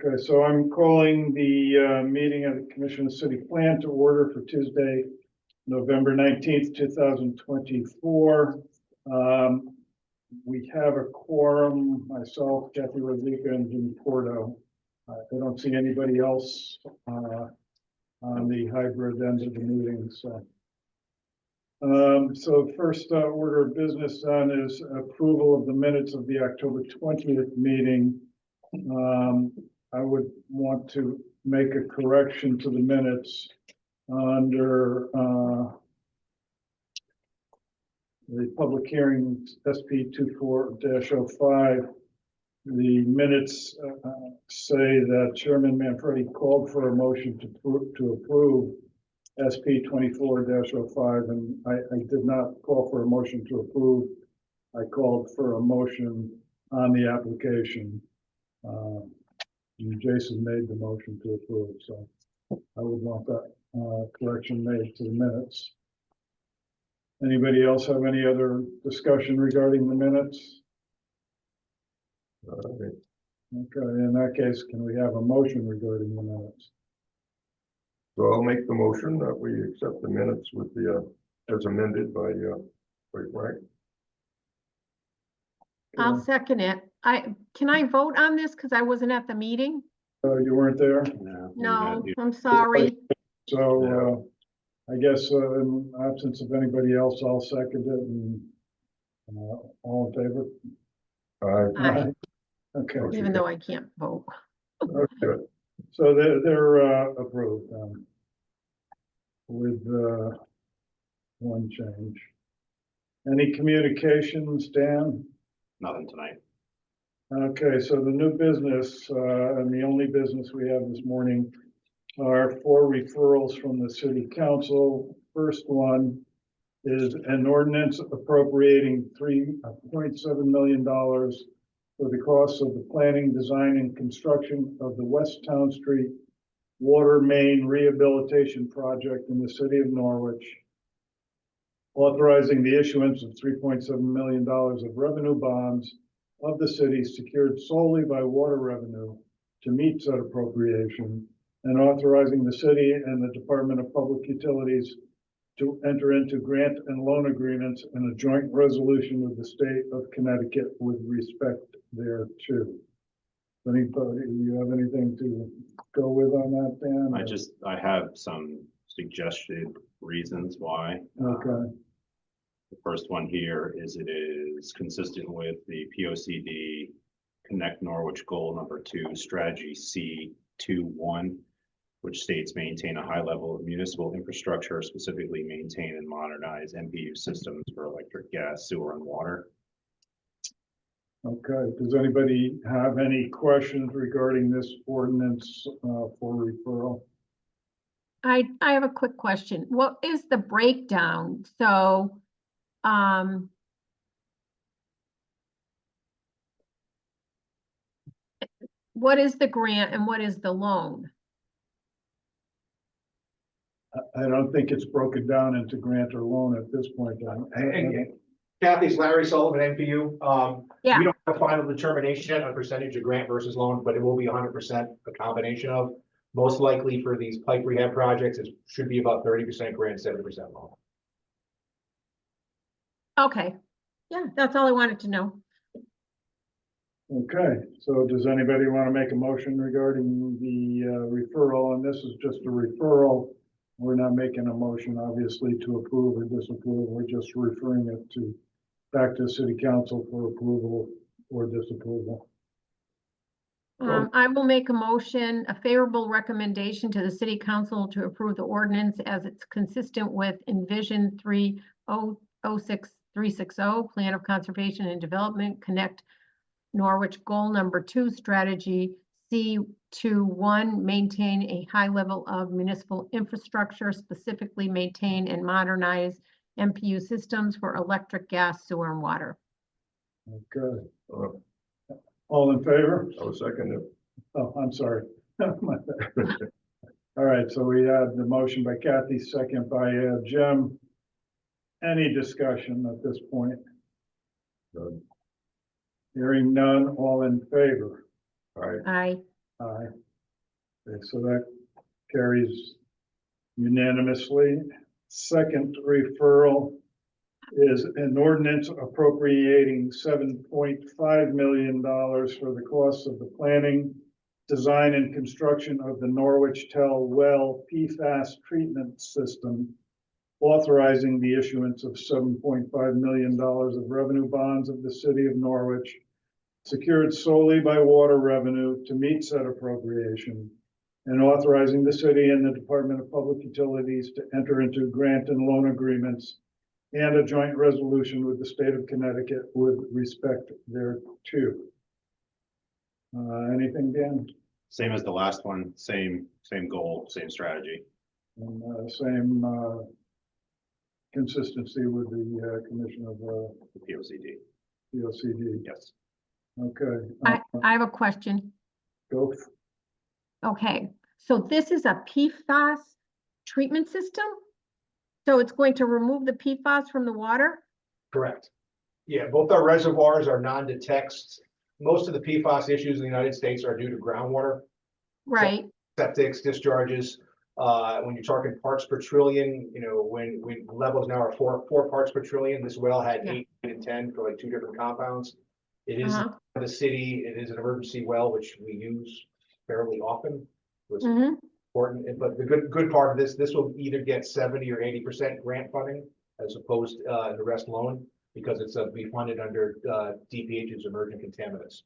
Okay, so I'm calling the meeting of the Commission of City Plan to order for Tuesday, November 19th, 2024. We have a quorum, myself, Kathy Rosica, and Jim Porto. I don't see anybody else on the hybrid end of the meeting. So first order of business on is approval of the minutes of the October 20th meeting. I would want to make a correction to the minutes under the public hearing SP 24-05. The minutes say that Chairman Manfredi called for a motion to approve SP 24-05, and I did not call for a motion to approve. I called for a motion on the application. Jason made the motion to approve, so I would want that correction made to the minutes. Anybody else have any other discussion regarding the minutes? Okay, in that case, can we have a motion regarding the minutes? So I'll make the motion that we accept the minutes with the as amended by Frank. I'll second it. Can I vote on this because I wasn't at the meeting? You weren't there? No, I'm sorry. So I guess in absence of anybody else, I'll second it. And all in favor? Aye. Okay. Even though I can't vote. Okay. So they're approved with one change. Any communications, Dan? Nothing tonight. Okay, so the new business and the only business we have this morning are 4 referrals from the City Council. First one is an ordinance appropriating $3.7 million for the cost of the planning, design, and construction of the West Town Street Water Main Rehabilitation Project in the City of Norwich, authorizing the issuance of $3.7 million of revenue bonds of the city secured solely by water revenue to meet said appropriation, and authorizing the city and the Department of Public Utilities to enter into grant and loan agreements and a joint resolution of the state of Connecticut with respect thereto. Anybody, you have anything to go with on that, Dan? I have some suggested reasons why. Okay. The first one here is it is consistent with the POCD Connect Norwich goal number 2, strategy C21, which states maintain a high level of municipal infrastructure, specifically maintain and modernize MPU systems for electric, gas, sewer, and water. Okay, does anybody have any questions regarding this ordinance for referral? I have a quick question. What is the breakdown? So, what is the grant and what is the loan? I don't think it's broken down into grant or loan at this point. Kathy's Larry Sullivan, NPU. Yeah. We don't have a final determination yet on percentage of grant versus loan, but it will be 100% a combination of. Most likely for these pipe rehab projects, it should be about 30% grant, 70% loan. Okay. Yeah, that's all I wanted to know. Okay, so does anybody want to make a motion regarding the referral? And this is just a referral. We're not making a motion, obviously, to approve or disapprove. We're just referring it back to City Council for approval or disapproval. I will make a motion, a favorable recommendation to the City Council to approve the ordinance as it's consistent with Envision 360 Plan of Conservation and Development, Connect Norwich Goal number 2, strategy C21, maintain a high level of municipal infrastructure, specifically maintain and modernize MPU systems for electric, gas, sewer, and water. Okay. All in favor? I'll second it. Oh, I'm sorry. All right, so we have the motion by Kathy, second by Jim. Any discussion at this point? None. Hearing none, all in favor? All right. Aye. Aye. Okay, so that carries unanimously. Second referral is an ordinance appropriating $7.5 million for the costs of the planning, design, and construction of the Norwich Tell Well PFAS treatment system, authorizing the issuance of $7.5 million of revenue bonds of the city of Norwich, secured solely by water revenue to meet said appropriation, and authorizing the city and the Department of Public Utilities to enter into grant and loan agreements and a joint resolution with the state of Connecticut with respect thereto. Anything, Dan? Same as the last one, same goal, same strategy. And same consistency with the Commission of The POCD, POCD. yes. Okay. I have a question. Go. Okay, so this is a PFAS treatment system? So it's going to remove the PFAS from the water? Correct. Yeah, both our reservoirs are non-detects. Most of the PFAS issues in the United States are due to groundwater, Right, septics, discharges. When you're talking parts per trillion, you know, when levels now are four parts per trillion, this well had Yeah. 8 and 10 for like 2 different compounds. It is Uh-huh. in the city, it is an emergency well, which we use fairly often. Was hmm important, but the good part of this will either get 70 or 80% grant funding as opposed the rest loan, because it's be funded under DPH's emergent contaminants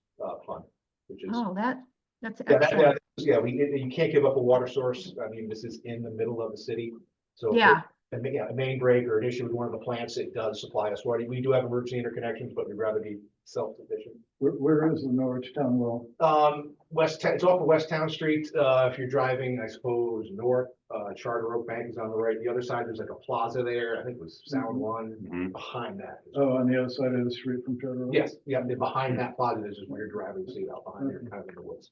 fund, which is Oh, that's yeah, excellent. you can't give up a water source. I mean, this is in the middle of the city, so Yeah, a main break or an issue with one of the plants, it does supply us water. We do have emergency interconnections, but we'd rather be self-sufficient. Where is the Norwich Town Well? It's off of West Town Street. If you're driving, I suppose, north, Charter Oak Bank is on the right. The other side, there's like a plaza there. I think it was Sound One. Mhm. Behind that. Oh, on the other side of the street from Charter Oak? Yes, yeah, behind that plaza is where you're driving, you see it out behind there, kind of in the woods.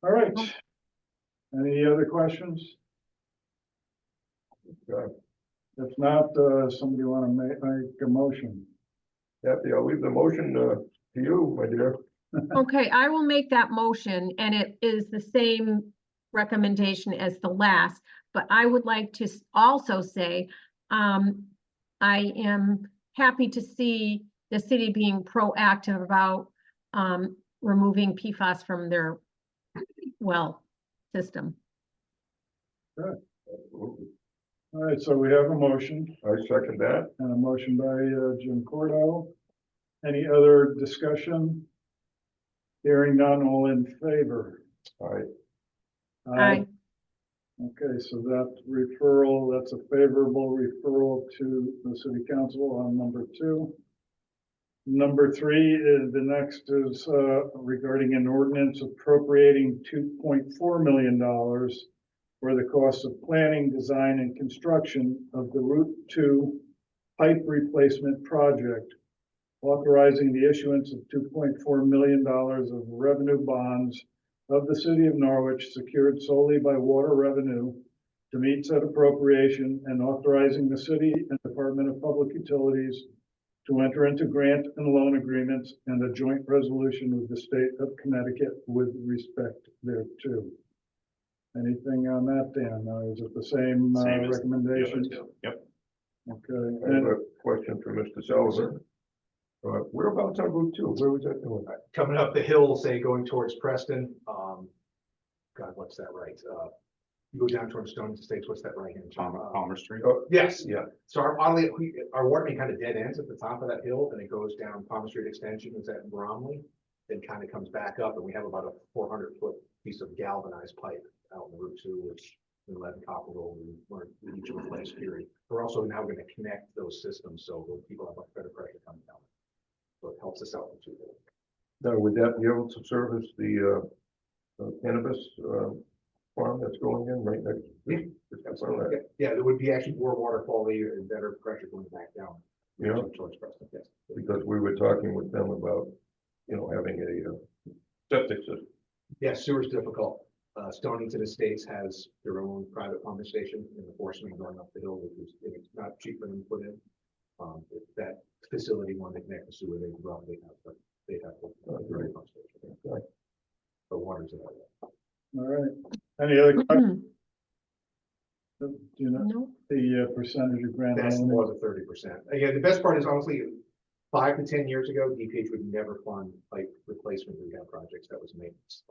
All right. Any other questions? Okay. If not, somebody want to make a motion? Kathy, I'll leave the motion to you, my dear. okay, I will make that motion, and it is the same recommendation as the last, but I would like to also say, I am happy to see the city being proactive about, removing PFAS from their well system. Absolutely. All right, so we have a motion I second that. and a motion by Jim Cordo. Any other discussion? Hearing none, all in favor? I Aye. Okay, so that referral, that's a favorable referral to the city council on number 2. Number 3 is the next is regarding an ordinance appropriating $2.4 million for the cost of planning, design, and construction of the Route 2 pipe replacement project, authorizing the issuance of $2.4 million of revenue bonds of the city of Norwich secured solely by water revenue to meet said appropriation, and authorizing the city and Department of Public Utilities to enter into grant and loan agreements and a joint resolution with the state of Connecticut with respect thereto. Anything on that, Dan? Is it the same Same as the recommendation? other two. Yep. Okay. I have And a question for Mr. Sullivan. Whereabouts on Route 2? Where was that doing? Coming up the hill, say going towards Preston, God, what's that right? You go down towards Stone Estates, what's that right hand? Palmer Street. Yes, yeah. So our water main kind of dead ends at the top of that hill, and it goes down Palmer Street Extension, is at Bromley, then kind of comes back up, and we have about a 400-foot piece of galvanized pipe out in Route 2, which we lead and copper roll, we learned in each of the last period. We're also now going to connect those systems, so people have much better pressure coming down. So it helps us out with 2. Now, would that be able to service the cannabis farm that's going in right next? Absolutely. Yeah, there would be actually more water quality and better pressure going back down. Yeah. Towards Preston, yes. Because we were talking with them about, having a septic system. Yeah, sewer's difficult. Stonington Estates has their own private pumping station in the force main going up the hill, which is, it's not cheap for them to put in. If that facility wanted to connect the sewer, they roughly have, but they have a great pump station. Okay. the waters of that. All right. Any other questions? Do you know No, the percentage of grant? That's only? more than 30%. Again, the best part is honestly, 5 to 10 years ago, DPH would never fund like replacement rehab projects. That was maintenance.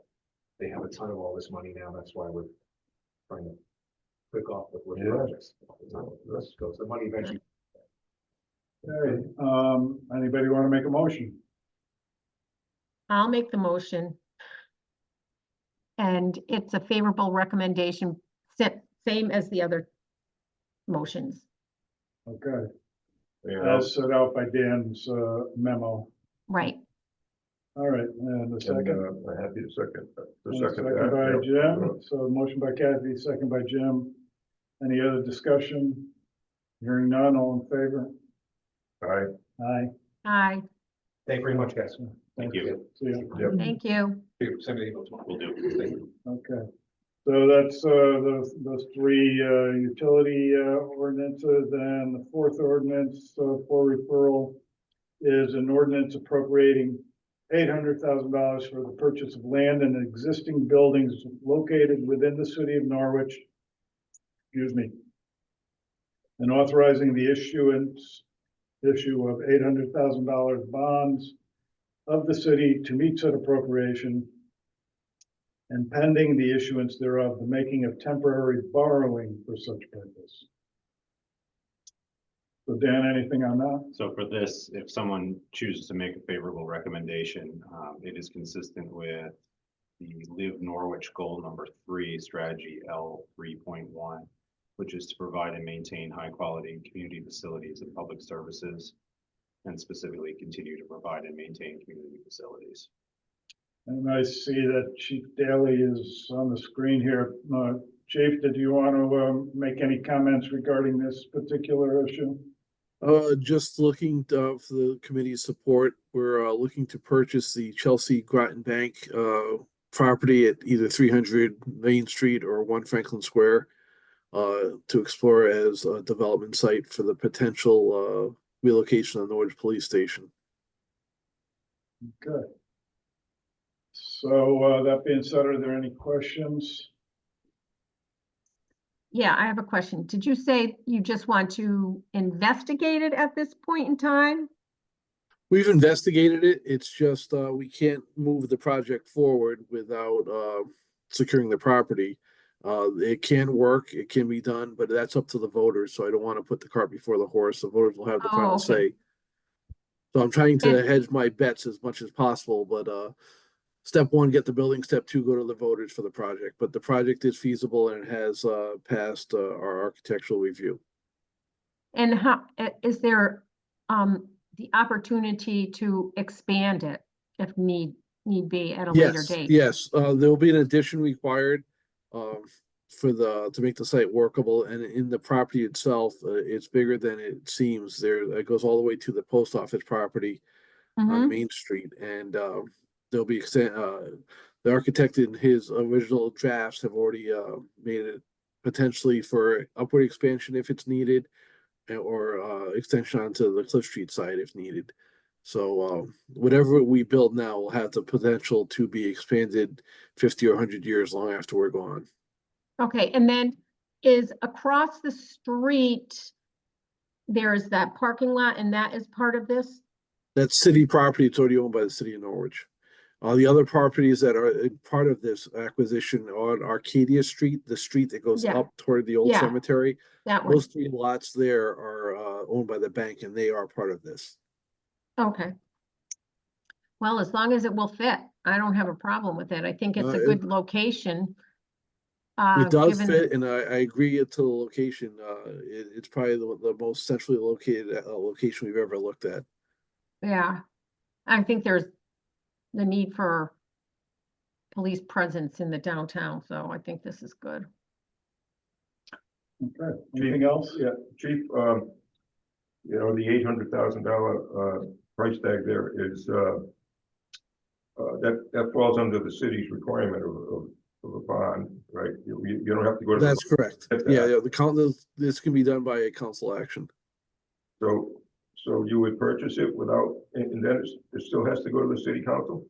They have a ton of all this money now. That's why we're trying to pick off the worst Yeah. projects. Let's go. So the money eventually. Okay, anybody want to make a motion? I'll make the motion. And it's a favorable recommendation, same as the other motions. Okay, Yeah, as set out by Dan's memo. Right. All right, and the and, second. I'm happy to second, And second second that. by yeah. Jim, so motion by Kathy, second by Jim. Any other discussion? Hearing none, all in favor? All right, Aye. Aye, Thank you very much, guys. Thank you. See you. yep. thank you. Send me the email tomorrow. Will do. Thank you. Okay, so that's those three utility ordinances, and the fourth ordinance for referral is an ordinance appropriating $800,000 for the purchase of land and existing buildings located within the city of Norwich. Excuse me. And authorizing the issue of $800,000 bonds of the city to meet said appropriation, and pending the issuance thereof, the making of temporary borrowing for such purpose. So Dan, anything on that? So for this, if someone chooses to make a favorable recommendation, it is consistent with the Live Norwich goal number 3, strategy L 3.1, which is to provide and maintain high quality community facilities and public services, and specifically continue to provide and maintain community facilities. And I see that Chief Daly is on the screen here. Chief, did you want to make any comments regarding this particular issue? Just looking for the committee's support. We're looking to purchase the Chelsea Groton Bank property at either 300 Main Street or 1 Franklin Square to explore as a development site for the potential relocation of the Norwich Police Station. Okay. So that being said, are there any questions? Yeah, I have a question. Did you say you just want to investigate it at this point in time? We've investigated it. It's just we can't move the project forward without securing the property. It can work, it can be done, but that's up to the voters. So I don't want to put the cart before the horse. The voters will have the final okay. say. So I'm trying to And- hedge my bets as much as possible, but step one, get the building. Step two, go to the voters for the project. But the project is feasible and it has passed our architectural review. And how, is there the opportunity to expand it if need be at a later date? Yes, there will be an addition required to make the site workable, and in the property itself, it's bigger than it seems. It goes all the way to the post office property on Mhm. Main Street, and there'll be the architect in his original drafts have already made it potentially for upward expansion if it's needed, or extension onto the Cliff Street side if needed. So whatever we build now will have the potential to be expanded 50 or 100 years long after we're gone. Okay, and then is across the street, there's that parking lot and that is part of this? That's city property. It's already owned by the city of Norwich. The other properties that are part of this acquisition on Arcadia Street, the street that goes Yeah. up toward the old Yeah. cemetery, That one, those 3 lots there are owned by the bank and they are part of this. okay. Well, as long as it will fit, I don't have a problem with it. I think it's a It- good location. It does given- fit, and I agree to the location. It's probably the most centrally located location we've ever looked at. Yeah, I think there's the need for police presence in the downtown, so I think this is good. Okay, anything else? Yeah, Chief, you know, the $800,000 price tag there is that falls under the city's requirement of a bond, right? You don't have to go to. That's correct. Get that. Yeah, this can be done by a council action. So you would purchase it without, and then it still has to go to the city council?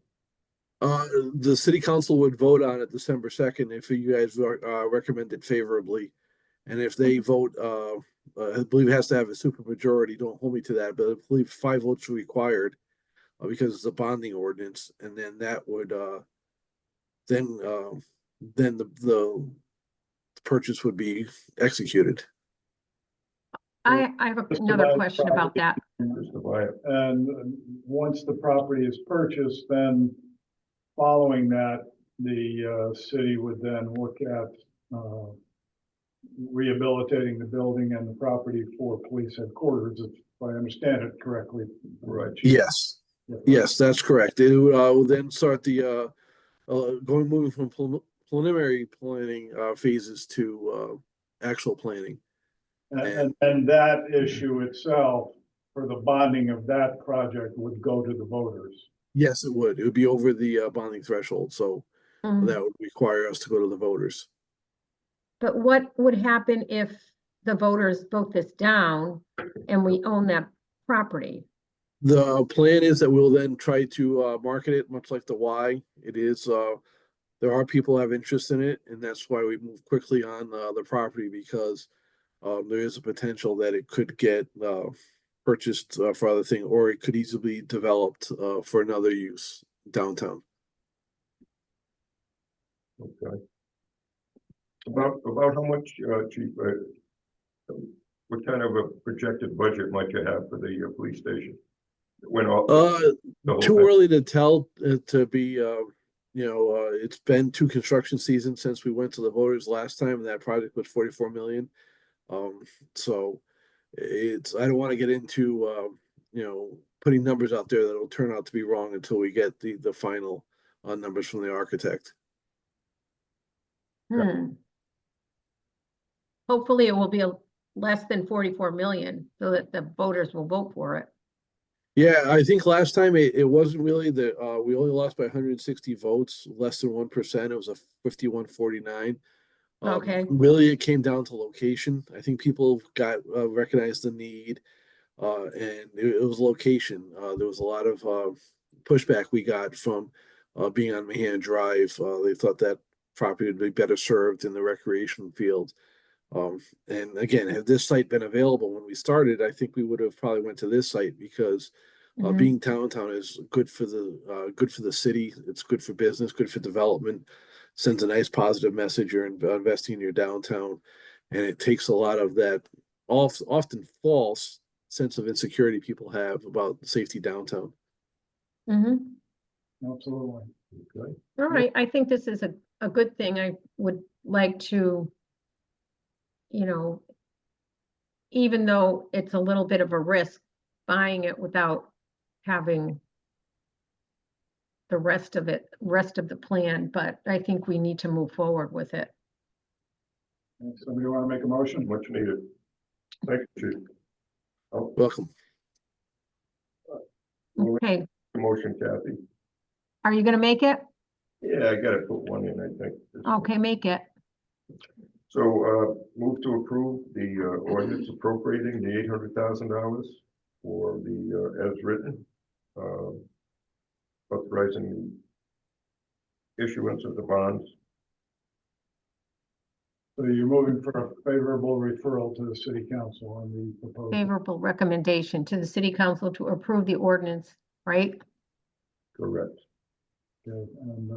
The city council would vote on it December 2nd if you guys recommend it favorably. And if they vote, I believe it has to have a supermajority. Don't hold me to that, but I believe 5 votes are required because it's a bonding ordinance, and then that would then the purchase would be executed. I have Just another divide question about that. Just to buy it. And once the property is purchased, then following that, the city would then look at rehabilitating the building and the property for police headquarters, if I understand it correctly. Right. Yes, yes, that's correct. It will then start the moving from preliminary planning phases to actual planning. And that issue itself, for the bonding of that project, would go to the voters. Yes, it would. It would be over the bonding threshold, so Mm. that would require us to go to the voters. But what would happen if the voters vote this down and we own that property? The plan is that we'll then try to market it much like the Y. It is there are people who have interest in it, and that's why we move quickly on the property because there is a potential that it could get purchased for other thing, or it could easily be developed for another use downtown. Okay. About how much, chief, what kind of a projected budget might you have for the police station? When all. the whole Too thing? early to tell to be it's been 2 construction seasons since we went to the voters last time, and that project was 44 million. So I don't want to get into putting numbers out there that'll turn out to be wrong until we get the final numbers from the architect. Hopefully it will be less than 44 million so that the voters will vote for it. Yeah, I think last time it wasn't really we only lost by 160 votes, less than 1%. It was a 51-49. Okay. Really, it came down to location. I think people got recognized the need, and it was location. There was a lot of pushback we got from being on Mahan Drive. They thought that property would be better served in the recreation field. And again, had this site been available when we started, I think we would have probably went to this site because being downtown is good for the city. It's good for business, good for development. Sends a nice positive message. You're investing in your downtown, and it takes a lot of that often false sense of insecurity people have about safety downtown. Absolutely. Okay. All right, I think this is a good thing. I would like to, even though it's a little bit of a risk buying it without having the rest of the plan, but I think we need to move forward with it. Somebody want to make a motion? Much needed. Thank you, chief. Welcome. Okay, Motion, Kathy. are you gonna make it? Yeah, I gotta put one in, I think. Okay, make it. So, move to approve the ordinance appropriating the $800,000 for the, as written, authorizing the issuance of the bonds. So you're moving for a favorable referral to the city council on the proposal. Favorable recommendation to the city council to approve the ordinance, right? Correct. Okay, and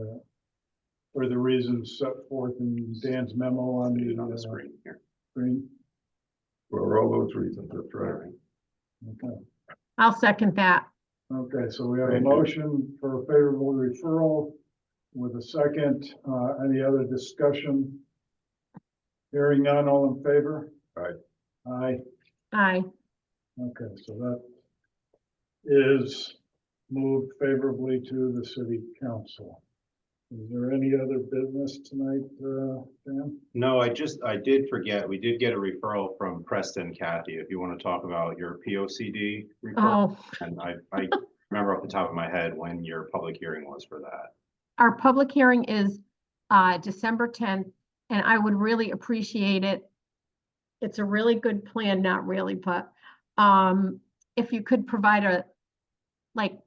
for the reasons set forth in Dan's memo on Put it on the the screen here. screen. For all those reasons, that's right. Okay. I'll second that. Okay, so we have a Thank you. motion for a favorable referral with a second. Any other discussion? Hearing none, all in favor? Aye. Aye. Aye. Okay, so that is moved favorably to the city council. Is there any other business tonight, Dan? No, I did forget, we did get a referral from Preston, Kathy, if you want to talk about your POCD referral. Oh, And I remember off the top of my head when your public hearing was for that. our public hearing is December 10th, and I would really appreciate it. It's a really good plan, not really, but if you could provide a, like,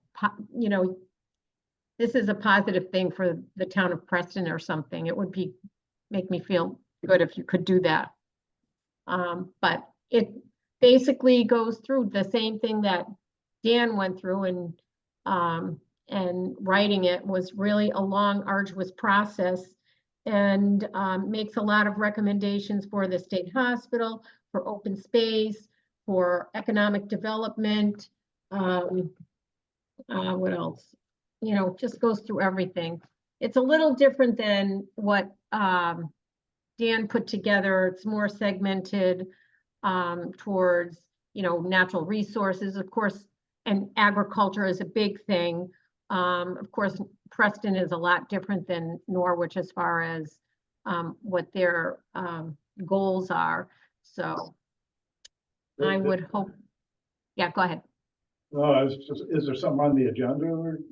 this is a positive thing for the town of Preston or something. It would make me feel good if you could do that. But it basically goes through the same thing that Dan went through, and writing it was really a long, arduous process, and makes a lot of recommendations for the state hospital, for open space, for economic development. What else? You know, just goes through everything. It's a little different than what Dan put together. It's more segmented towards, you know, natural resources, of course, and agriculture is a big thing. Of course, Preston is a lot different than Norwich as far as what their goals are. So I would hope, yeah, go ahead. No, it's just, is there something on the agenda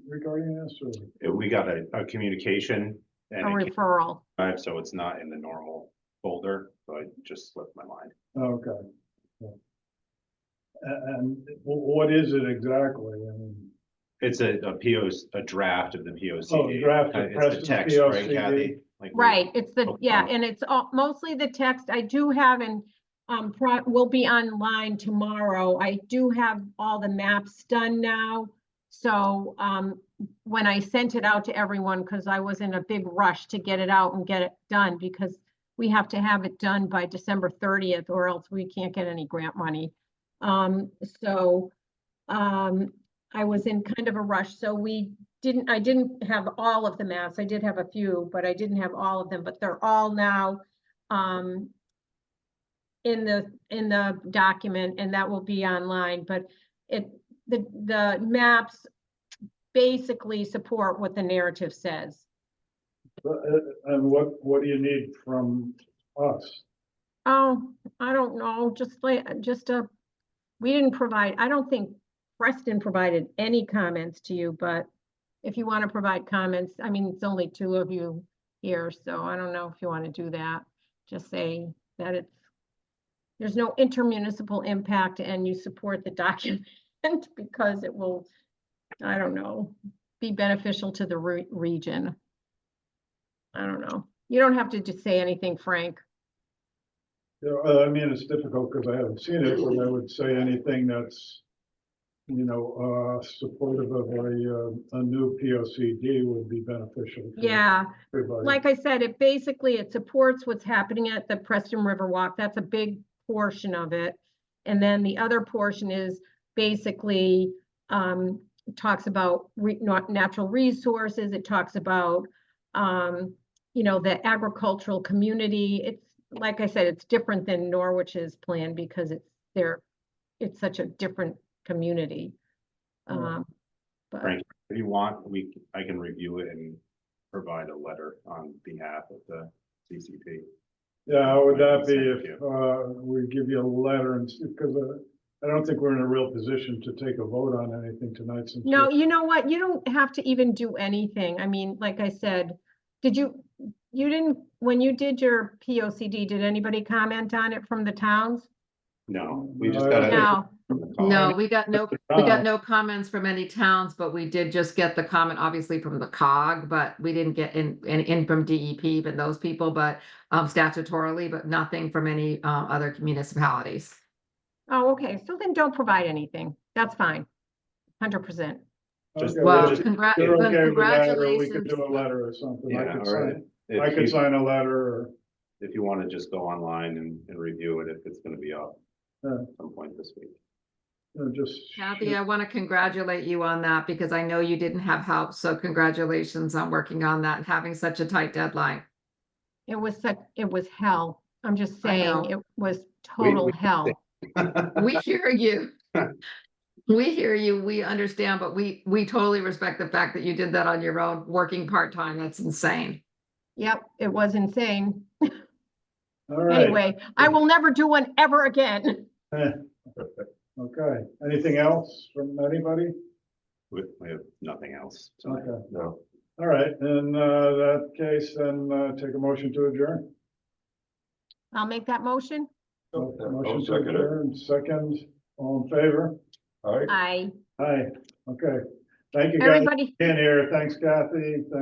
regarding this, or? We got a communication A and it referral. came, so it's not in the normal folder, so it just slipped my mind. Okay. Yeah. And what is it exactly? I mean, It's a draft of the POCD. Oh, draft of It's the Preston's text, right, POCD. Kathy? Like we- Right, it's the, Oh, yeah, oh. and it's mostly the text. I do have, and will be online tomorrow. I do have all the maps done now. So when I sent it out to everyone, because I was in a big rush to get it out and get it done, because we have to have it done by December 30th, or else we can't get any grant money. I was in kind of a rush, so I didn't have all of the maps. I did have a few, but I didn't have all of them, but they're all now in the document, and that will be online. But the maps basically support what the narrative says. and what do you need from us? Oh, I don't know, we didn't provide, I don't think Preston provided any comments to you, but if you want to provide comments, I mean, it's only two of you here, so I don't know if you want to do that. Just say that there's no intermunicipal impact and you support the document because it will, I don't know, be beneficial to the region. I don't know. You don't have to just say anything, Frank. Yeah, I mean, it's difficult because I haven't seen it, but I would say anything that's, you know, supportive of a new POCD would be beneficial. To Yeah, everybody. like I said, it supports what's happening at the Preston River Walk. That's a big portion of it. And then the other portion is basically talks about natural resources. It talks about, you know, the agricultural community. It's, like I said, it's different than Norwich's plan because it's such a different community. But Frank, if you want, I can review it and provide a letter on behalf of the CCP. Yeah, how would that be Thank if you. we give you a letter, and because I don't think we're in a real position to take a vote on anything tonight. Since no, you know what? You don't have to even do anything. I mean, like I said, when you did your POCD, did anybody comment on it from the towns? No, we No, just I got don't No. from the No, call. we got no comments from any towns, but we did just get the comment, obviously, from the COG, but we didn't get in from DEP, even those people, but statutorily, but nothing from any other municipalities. Oh, okay. So then don't provide anything. That's fine. 100%. Just- Okay, Well, if you're okay with that, or we could congratulations. do a letter or something. Yeah, I could all right. sign. I could sign a letter, or If you want to just go online and review it, if it's going to be up Yeah. at some point this week. just. Kathy, I want to congratulate you on that because I know you didn't have help. So congratulations on working on that and having such a tight deadline. It was hell. I'm just I saying, know. it was total we- hell. We hear you. We hear you. We understand, but we totally respect the fact that you did that on your own, working part-time. That's insane. Yep, it was insane. All right. Anyway, I will never do one ever again. Okay, anything else from anybody? We have nothing else. So Okay, No. all right, in that case, then take a motion to adjourn. I'll make that motion. Motion to second it. adjourn, second, all in favor? All right. I. Aye, okay. Thank you, guys. Everybody. Being here. Thanks, Kathy. Thanks.